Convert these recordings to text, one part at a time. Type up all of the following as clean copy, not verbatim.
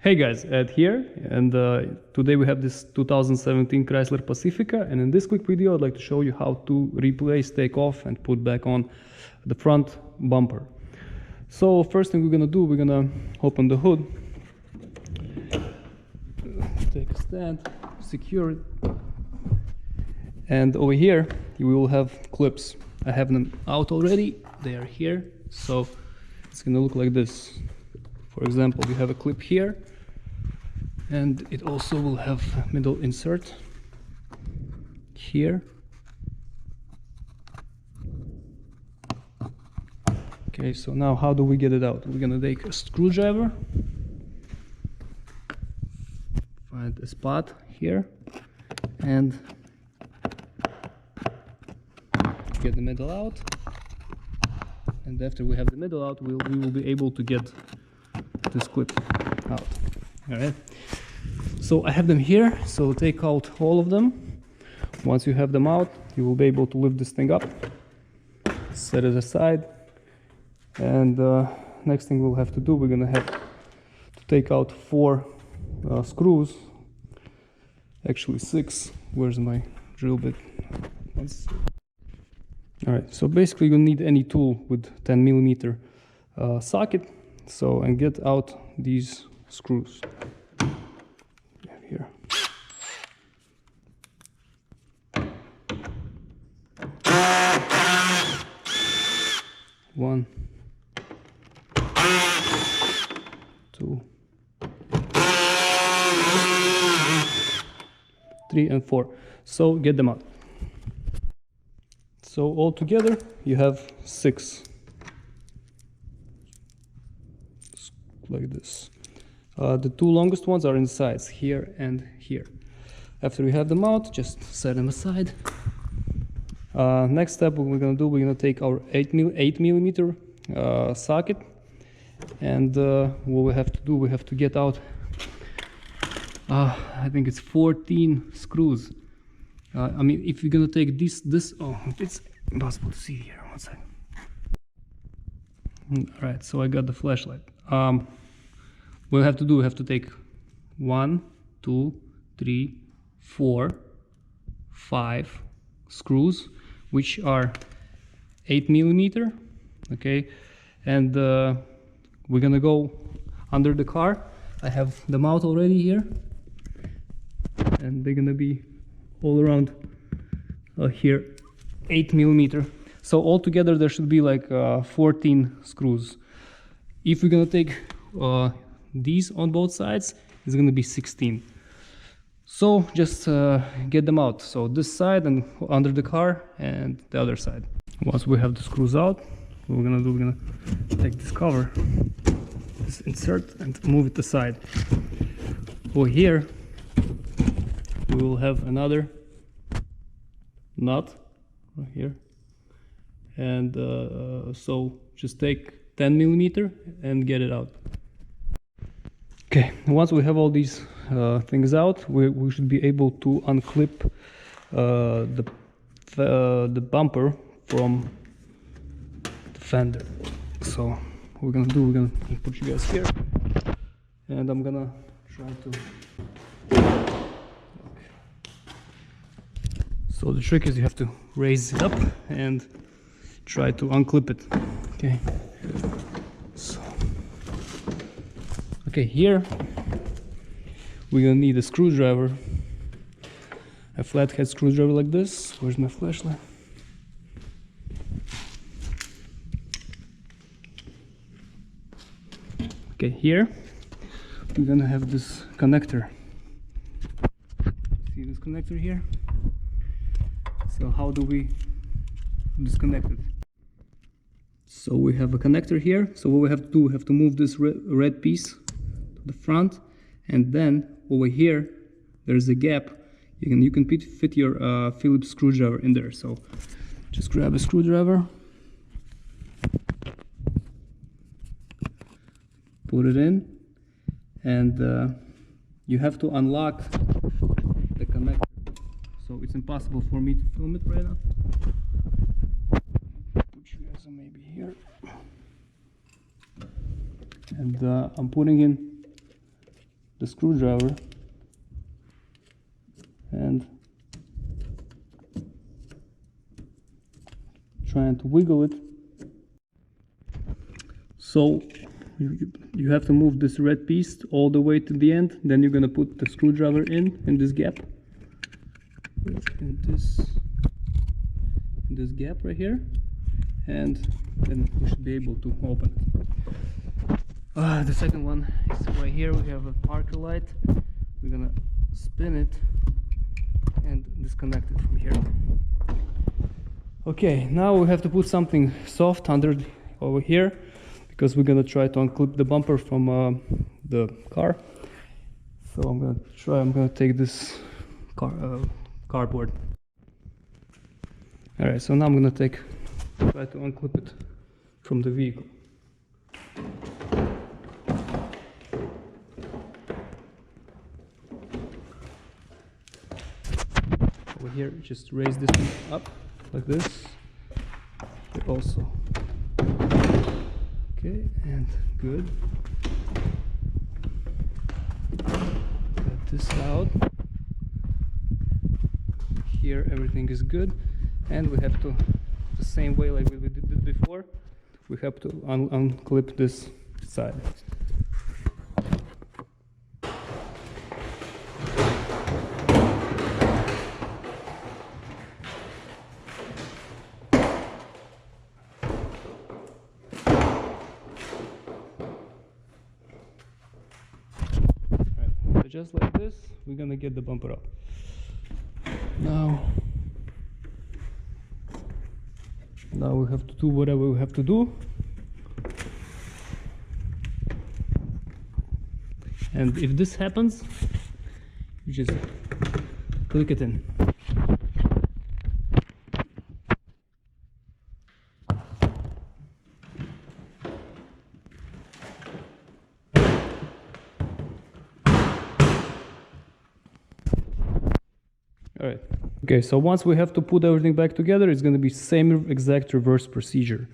Hey guys, Ed here, and today we have this 2017 Chrysler Pacifica, and in this quick video I'd like to show you how to replace, take off and put back on the front bumper. So first thing we're gonna do, we're gonna open the hood, take a stand, secure it, and over here you will have clips. I have them out already, they are here, so it's gonna look like this. For example, we have a clip here, and it also will have a middle insert here. Okay, so now how do we get it out? We're gonna take a screwdriver, find a spot here, and get the middle out. And after we have the middle out, we will be able to get this clip out. All right, so I have them here, so take out all of them. Once you have them out, you will be able to lift this thing up, set it aside, and next thing we'll have to do, we're gonna have to take out 4 screws, actually 6. Where's my drill bit? All right, so basically you'll need any tool with 10mm socket. So, and get out these screws here. One, 2, 3, and 4. So get them out. So all together you have 6. Like this. The 2 longest ones are in the sides, here and here. After we have them out, just set them aside. Next step, what we're gonna do, we're gonna take our 8mm socket, and what we have to do, we have to get out, I think it's 14 screws. I mean, if you're gonna take this, oh, it's impossible to see here. One second. All right, so I got the flashlight. What we have to do, we have to take 1, 2, 3, 4, 5 screws, which are 8mm, okay, and we're gonna go under the car. I have them out already here, and they're gonna be all around here, 8mm. So altogether there should be like 14 screws. If we're gonna take these on both sides, it's gonna be 16. So just get them out. So this side and under the car, and the other side. Once we have the screws out, what we're gonna do, we're gonna take this cover, this insert, and move it aside. Over here we will have another nut right here, and so just take 10mm and get it out. Okay, once we have all these things out, we should be able to unclip the bumper from the fender. So what we're gonna do, we're gonna put you guys here, and I'm gonna try to. Okay. So the trick is you have to raise it up and try to unclip it. Okay. So, okay, here we're gonna need a screwdriver, a flathead screwdriver like this. Where's my flashlight? Okay, here we're gonna have this connector. See this connector here? So how do we disconnect it? So we have a connector here. So what we have to do, we have to move this red piece to the front, and then over here there's a gap. You can fit your Phillips screwdriver in there. So just grab a screwdriver, put it in, and you have to unlock the connector. So it's impossible for me to film it right now. Put you guys maybe here. And I'm putting in the screwdriver and trying to wiggle it. So you have to move this red piece all the way to the end. Then you're gonna put the screwdriver in this gap, in this gap right here, and then you should be able to open it. The second one is right here. We have a marker light. We're gonna spin it and disconnect it from here. Okay, now we have to put something soft over here, because we're gonna try to unclip the bumper from the car. So I'm gonna take this cardboard. All right, so now I'm gonna try to unclip it from the vehicle. Over here, just raise this one up like this. Also. Okay, and good. Get this out. Here everything is good, and we have to, the same way like we did it before, we have to unclip this side. Just like this, we're gonna get the bumper up. Now we have to do whatever we have to do, and if this happens, you just click it in. All right. Okay, so once we have to put everything back together, it's going to be same exact reverse procedure.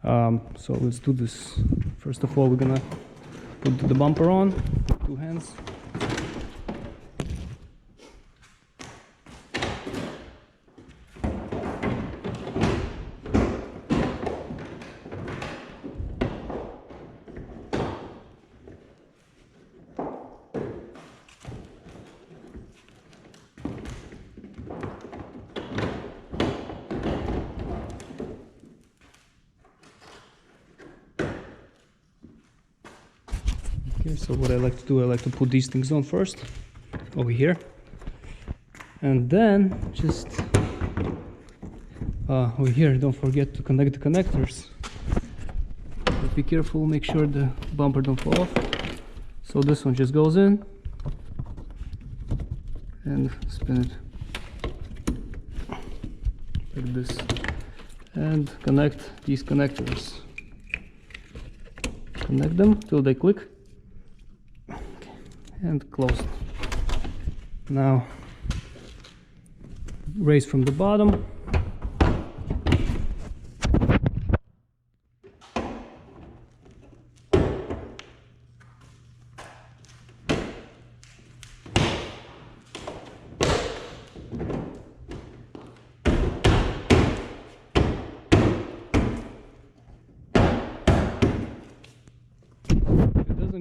So let's do this. First of all, we're going to put the bumper on, 2 hands. So what I like to do, I like to put these things on first, over here, and then just over here, don't forget to connect the connectors. But be careful, make sure the bumper don't fall off. So this one just goes in and spin it like this, and connect these connectors. Connect them till they click. And closed. Now raise from the bottom.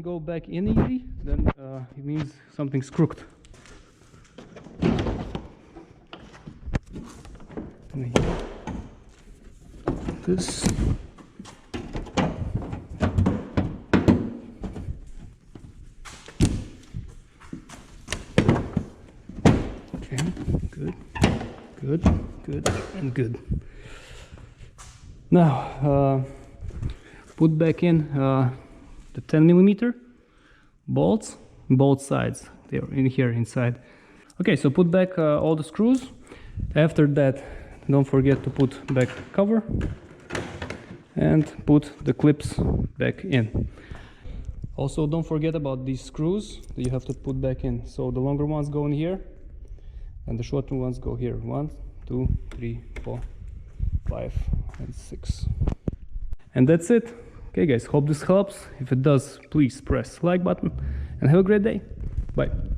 Go back in easy, then it means something's crooked. This. Okay, good, and good. Now, put back in the 10mm bolts, both sides. They're in here inside. Okay, so put back all the screws. After that, don't forget to put back the cover and put the clips back in. Also, don't forget about these screws that you have to put back in. So the longer ones go in here and the shorter ones go here. 1, 2, 3, 4, 5, and 6. And that's it. Okay guys, hope this helps. If it does, please press like button and have a great day. Bye.